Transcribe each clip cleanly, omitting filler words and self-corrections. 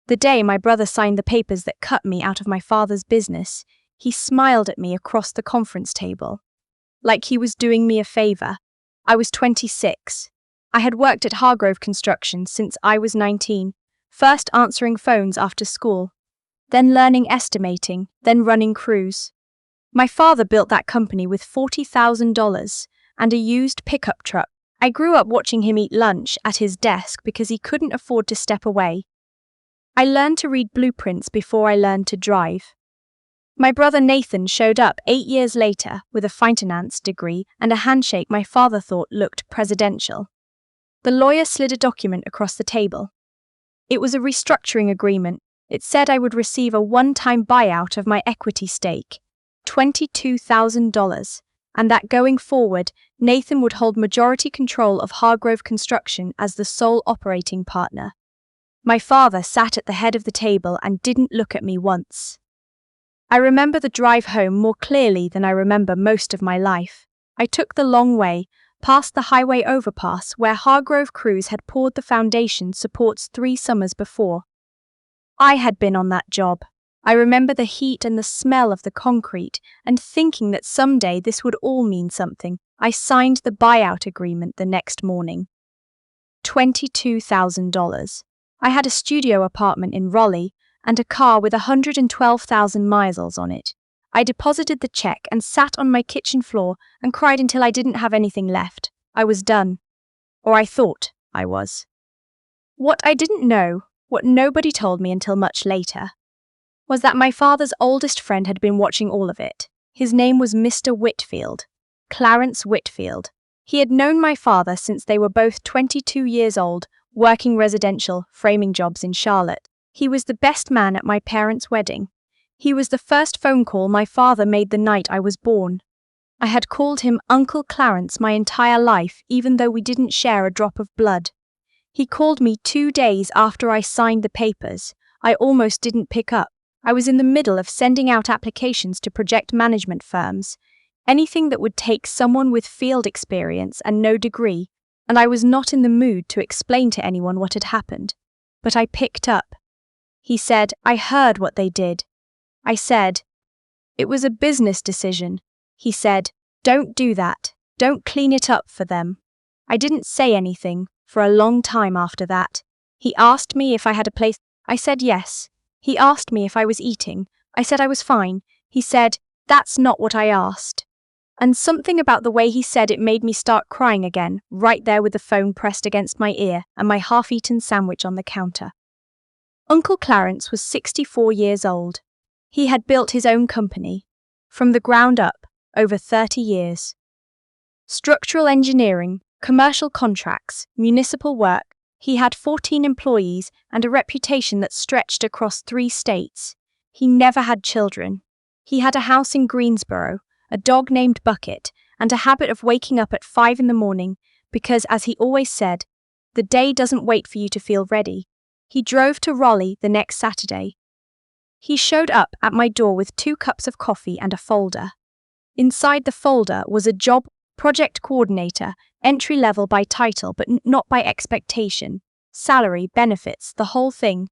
The day my brother signed the papers that cut me out of my father's business, he smiled at me across the conference table, like he was doing me a favor. I was 26. I had worked at Hargrove Construction since I was 19, first answering phones after school, then learning estimating, then running crews. My father built that company with $40,000 and a used pickup truck. I grew up watching him eat lunch at his desk because he couldn't afford to step away. I learned to read blueprints before I learned to drive. My brother Nathan showed up 8 years later with a finance degree and a handshake my father thought looked presidential. The lawyer slid a document across the table. It was a restructuring agreement. It said I would receive a one-time buyout of my equity stake, $22,000, and that going forward, Nathan would hold majority control of Hargrove Construction as the sole operating partner. My father sat at the head of the table and didn't look at me once. I remember the drive home more clearly than I remember most of my life. I took the long way, past the highway overpass where Hargrove crews had poured the foundation supports 3 summers before. I had been on that job. I remember the heat and the smell of the concrete, and thinking that someday this would all mean something. I signed the buyout agreement the next morning. $22,000. I had a studio apartment in Raleigh and a car with 112,000 miles on it. I deposited the check and sat on my kitchen floor and cried until I didn't have anything left. I was done. Or I thought I was. What I didn't know, what nobody told me until much later, was that my father's oldest friend had been watching all of it. His name was Mr. Whitfield, Clarence Whitfield. He had known my father since they were both 22 years old, working residential framing jobs in Charlotte. He was the best man at my parents' wedding. He was the first phone call my father made the night I was born. I had called him Uncle Clarence my entire life, even though we didn't share a drop of blood. He called me 2 days after I signed the papers. I almost didn't pick up. I was in the middle of sending out applications to project management firms, anything that would take someone with field experience and no degree, and I was not in the mood to explain to anyone what had happened. But I picked up. He said, "I heard what they did." I said, "It was a business decision." He said, "Don't do that. Don't clean it up for them." I didn't say anything for a long time after that. He asked me if I had a place. I said yes. He asked me if I was eating. I said I was fine. He said, "That's not what I asked." And something about the way he said it made me start crying again, right there with the phone pressed against my ear and my half-eaten sandwich on the counter. Uncle Clarence was 64 years old. He had built his own company, from the ground up, over 30 years. Structural engineering, commercial contracts, municipal work. He had 14 employees and a reputation that stretched across 3 states. He never had children. He had a house in Greensboro, a dog named Bucket, and a habit of waking up at 5 in the morning because, as he always said, the day doesn't wait for you to feel ready. He drove to Raleigh the next Saturday. He showed up at my door with 2 cups of coffee and a folder. Inside the folder was a job, project coordinator, entry-level by title but not by expectation, salary, benefits, the whole thing.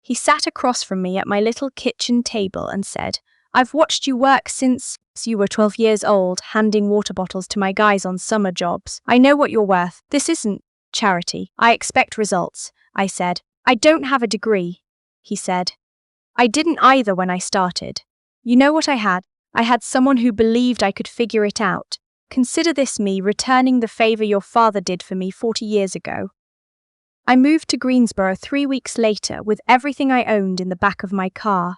He sat across from me at my little kitchen table and said, "I've watched you work since you were 12 years old, handing water bottles to my guys on summer jobs. I know what you're worth. This isn't charity. I expect results." I said, "I don't have a degree." He said, "I didn't either when I started. You know what I had? I had someone who believed I could figure it out. Consider this me returning the favor your father did for me 40 years ago." I moved to Greensboro 3 weeks later with everything I owned in the back of my car.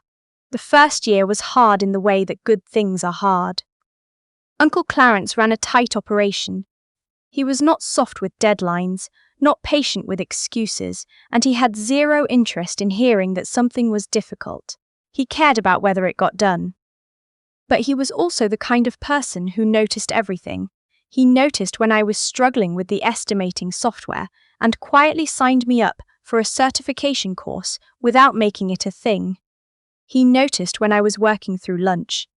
The first year was hard in the way that good things are hard. Uncle Clarence ran a tight operation. He was not soft with deadlines, not patient with excuses, and he had zero interest in hearing that something was difficult. He cared about whether it got done. But he was also the kind of person who noticed everything. He noticed when I was struggling with the estimating software and quietly signed me up for a certification course without making it a thing. He noticed when I was working through lunch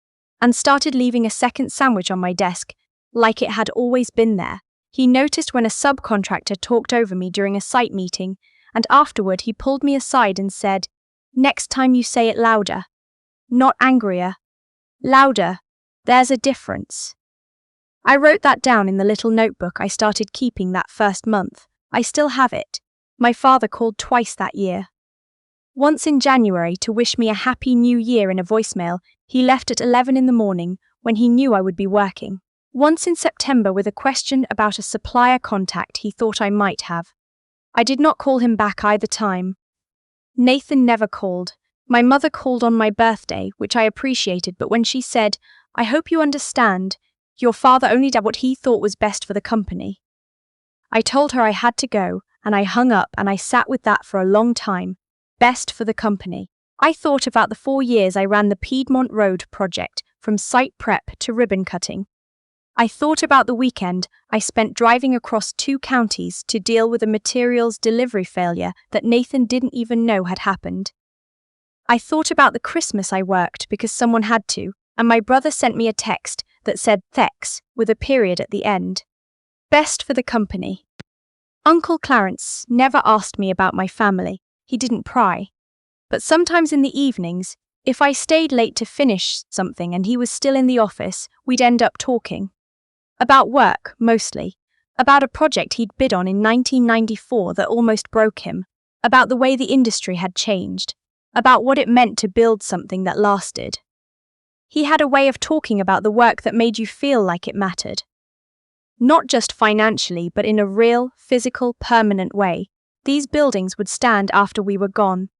and started leaving a second sandwich on my desk like it had always been there. He noticed when a subcontractor talked over me during a site meeting, and afterward he pulled me aside and said, Next time you say it louder. Not angrier. Louder. There's a difference. I wrote that down in the little notebook I started keeping that first month. I still have it. My father called twice that year. Once in January to wish me a happy new year in a voicemail he left at 11 in the morning when he knew I would be working. Once in September with a question about a supplier contact he thought I might have. I did not call him back either time. Nathan never called. My mother called on my birthday, which I appreciated, but when she said, "I hope you understand, your father only did what he thought was best for the company." I told her I had to go, and I hung up and I sat with that for a long time. Best for the company. I thought about the 4 years I ran the Piedmont Road project, from site prep to ribbon cutting. I thought about the weekend I spent driving across 2 counties to deal with a materials delivery failure that Nathan didn't even know had happened. I thought about the Christmas I worked because someone had to, and my brother sent me a text that said "Thanks" with a period at the end. Best for the company. Uncle Clarence never asked me about my family. He didn't pry. But sometimes in the evenings, if I stayed late to finish something and he was still in the office, we'd end up talking. About work, mostly. About a project he'd bid on in 1994 that almost broke him. About the way the industry had changed. About what it meant to build something that lasted. He had a way of talking about the work that made you feel like it mattered. Not just financially, but in a real, physical, permanent way. These buildings would stand after we were gone.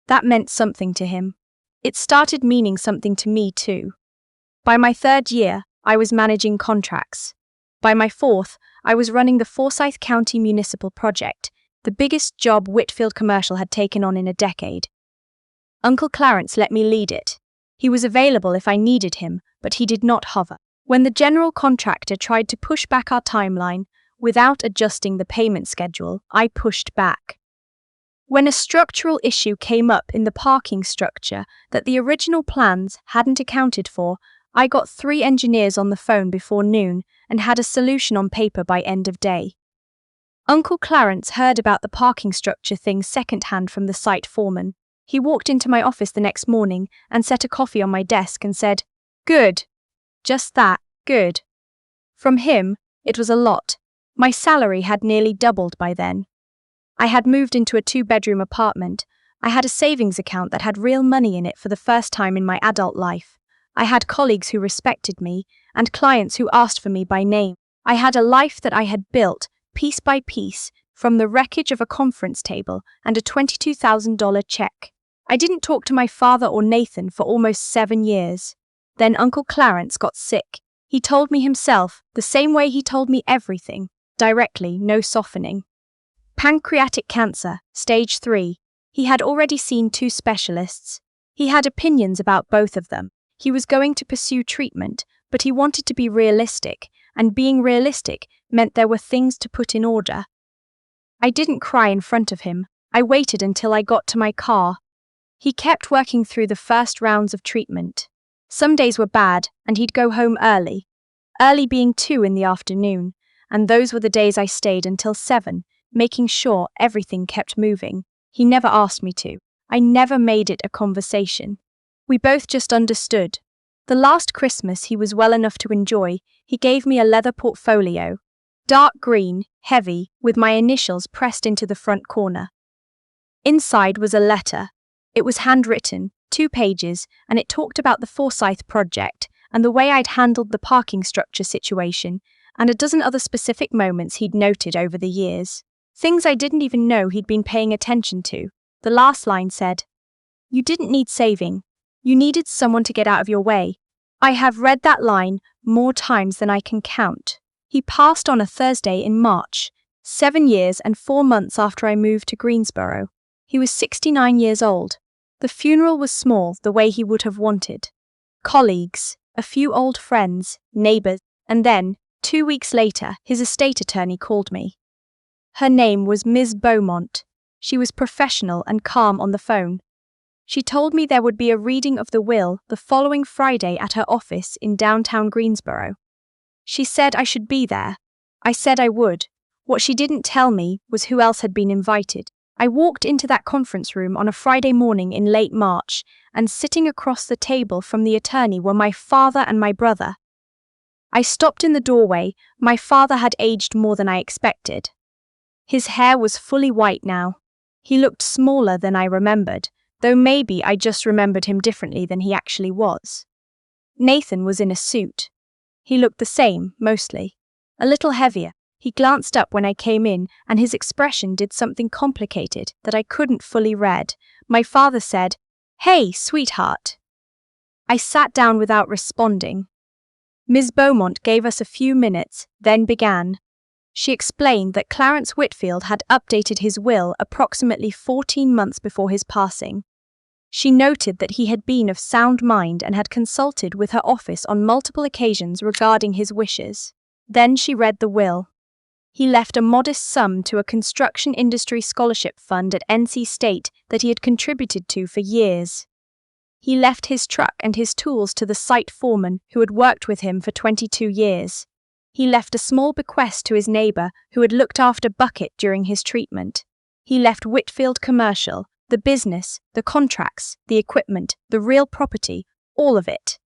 That meant something to him. It started meaning something to me too. By my 3rd year, I was managing contracts. By my 4th, I was running the Forsyth County Municipal Project, the biggest job Whitfield Commercial had taken on in a decade. Uncle Clarence let me lead it. He was available if I needed him, but he did not hover. When the general contractor tried to push back our timeline, without adjusting the payment schedule, I pushed back. When a structural issue came up in the parking structure that the original plans hadn't accounted for, I got 3 engineers on the phone before noon and had a solution on paper by end of day. Uncle Clarence heard about the parking structure thing secondhand from the site foreman. He walked into my office the next morning and set a coffee on my desk and said, "Good." Just that, good. From him, it was a lot. My salary had nearly doubled by then. I had moved into a 2-bedroom apartment. I had a savings account that had real money in it for the first time in my adult life. I had colleagues who respected me, and clients who asked for me by name. I had a life that I had built, piece by piece, from the wreckage of a conference table and a $22,000 check. I didn't talk to my father or Nathan for almost 7 years. Then Uncle Clarence got sick. He told me himself, the same way he told me everything, directly, no softening. Pancreatic cancer, stage 3. He had already seen 2 specialists. He had opinions about both of them. He was going to pursue treatment, but he wanted to be realistic, and being realistic meant there were things to put in order. I didn't cry in front of him. I waited until I got to my car. He kept working through the first rounds of treatment. Some days were bad, and he'd go home early. Early being 2 in the afternoon, and those were the days I stayed until 7, making sure everything kept moving. He never asked me to. I never made it a conversation. We both just understood. The last Christmas he was well enough to enjoy, he gave me a leather portfolio. Dark green, heavy, with my initials pressed into the front corner. Inside was a letter. It was handwritten, 2 pages, and it talked about the Forsyth project and the way I'd handled the parking structure situation, and a dozen other specific moments he'd noted over the years. Things I didn't even know he'd been paying attention to. The last line said, "You didn't need saving. You needed someone to get out of your way." I have read that line more times than I can count. He passed on a Thursday in March, 7 years and 4 months after I moved to Greensboro. He was 69 years old. The funeral was small, the way he would have wanted. Colleagues, a few old friends, neighbors, and then, 2 weeks later, his estate attorney called me. Her name was Ms. Beaumont. She was professional and calm on the phone. She told me there would be a reading of the will the following Friday at her office in downtown Greensboro. She said I should be there. I said I would. What she didn't tell me was who else had been invited. I walked into that conference room on a Friday morning in late March, and sitting across the table from the attorney were my father and my brother. I stopped in the doorway. My father had aged more than I expected. His hair was fully white now. He looked smaller than I remembered, though maybe I just remembered him differently than he actually was. Nathan was in a suit. He looked the same, mostly. A little heavier. He glanced up when I came in, and his expression did something complicated that I couldn't fully read. My father said, "Hey, sweetheart." I sat down without responding. Ms. Beaumont gave us a few minutes, then began. She explained that Clarence Whitfield had updated his will approximately 14 months before his passing. She noted that he had been of sound mind and had consulted with her office on multiple occasions regarding his wishes. Then she read the will. He left a modest sum to a construction industry scholarship fund at NC State that he had contributed to for years. He left his truck and his tools to the site foreman who had worked with him for 22 years. He left a small bequest to his neighbor who had looked after Bucket during his treatment. He left Whitfield Commercial, the business, the contracts, the equipment, the real property, all of it.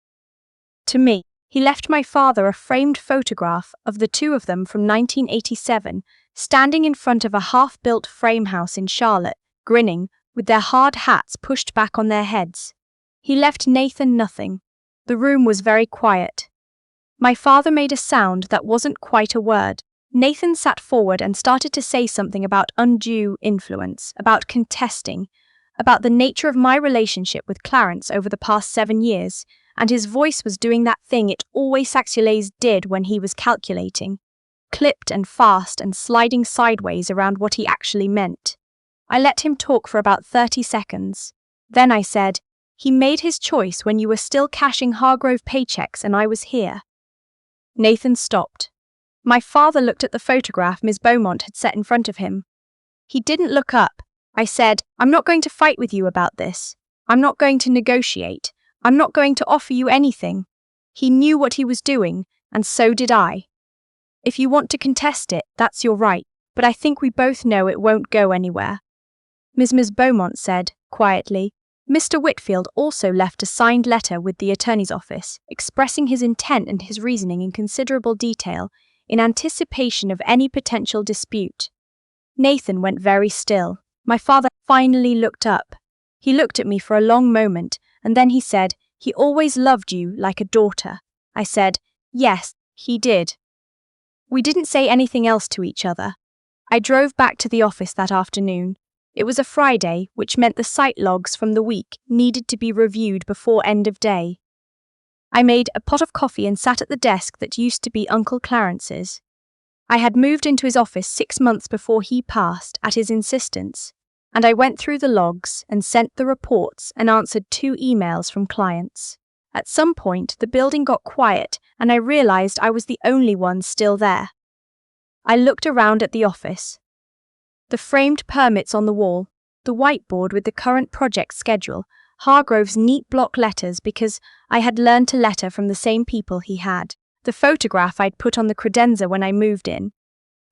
To me, he left my father a framed photograph of the two of them from 1987, standing in front of a half-built frame house in Charlotte, grinning, with their hard hats pushed back on their heads. He left Nathan nothing. The room was very quiet. My father made a sound that wasn't quite a word. Nathan sat forward and started to say something about undue influence, about contesting, about the nature of my relationship with Clarence over the past 7 years, and his voice was doing that thing it always Saxulays did when he was calculating, clipped and fast and sliding sideways around what he actually meant. I let him talk for about 30 seconds. Then I said, "He made his choice when you were still cashing Hargrove paychecks and I was here." Nathan stopped. My father looked at the photograph Ms. Beaumont had set in front of him. He didn't look up. I said, "I'm not going to fight with you about this. I'm not going to negotiate. I'm not going to offer you anything." He knew what he was doing, and so did I. "If you want to contest it, that's your right, but I think we both know it won't go anywhere." Ms. Beaumont said, quietly, "Mr. Whitfield also left a signed letter with the attorney's office, expressing his intent and his reasoning in considerable detail, in anticipation of any potential dispute." Nathan went very still. My father finally looked up. He looked at me for a long moment, and then he said, "He always loved you like a daughter." I said, "Yes, he did." We didn't say anything else to each other. I drove back to the office that afternoon. It was a Friday, which meant the site logs from the week needed to be reviewed before end of day. I made a pot of coffee and sat at the desk that used to be Uncle Clarence's. I had moved into his office 6 months before he passed, at his insistence, and I went through the logs and sent the reports and answered 2 emails from clients. At some point, the building got quiet, and I realized I was the only one still there. I looked around at the office. The framed permits on the wall, the whiteboard with the current project schedule, Hargrove's neat block letters because I had learned to letter from the same people he had, the photograph I'd put on the credenza when I moved in,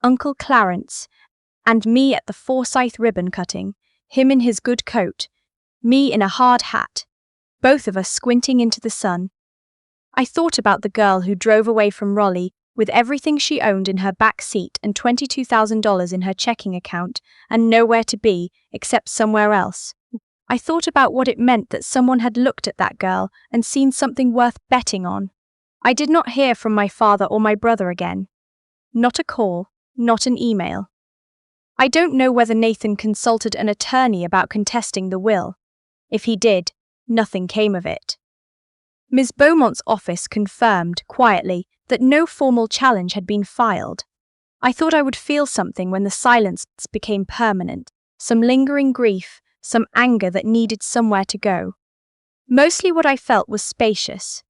Uncle Clarence, and me at the Forsyth ribbon cutting, him in his good coat, me in a hard hat, both of us squinting into the sun. I thought about the girl who drove away from Raleigh with everything she owned in her back seat and $22,000 in her checking account and nowhere to be except somewhere else. I thought about what it meant that someone had looked at that girl and seen something worth betting on. I did not hear from my father or my brother again. Not a call, not an email. I don't know whether Nathan consulted an attorney about contesting the will. If he did, nothing came of it. Ms. Beaumont's office confirmed, quietly, that no formal challenge had been filed. I thought I would feel something when the silence became permanent, some lingering grief, some anger that needed somewhere to go. Mostly what I felt was spacious.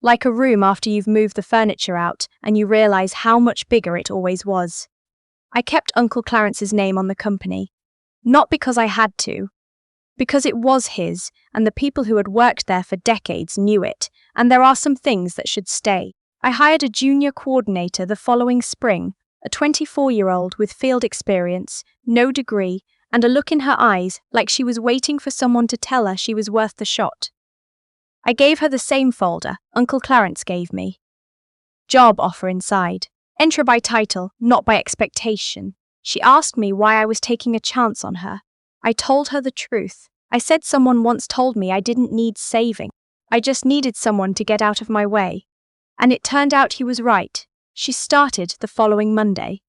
Like a room after you've moved the furniture out and you realize how much bigger it always was. I kept Uncle Clarence's name on the company. Not because I had to. Because it was his, and the people who had worked there for decades knew it, and there are some things that should stay. I hired a junior coordinator the following spring, a 24-year-old with field experience, no degree, and a look in her eyes like she was waiting for someone to tell her she was worth the shot. I gave her the same folder Uncle Clarence gave me. Job offer inside. Enter by title, not by expectation. She asked me why I was taking a chance on her. I told her the truth. I said someone once told me I didn't need saving. I just needed someone to get out of my way. And it turned out he was right. She started the following Monday.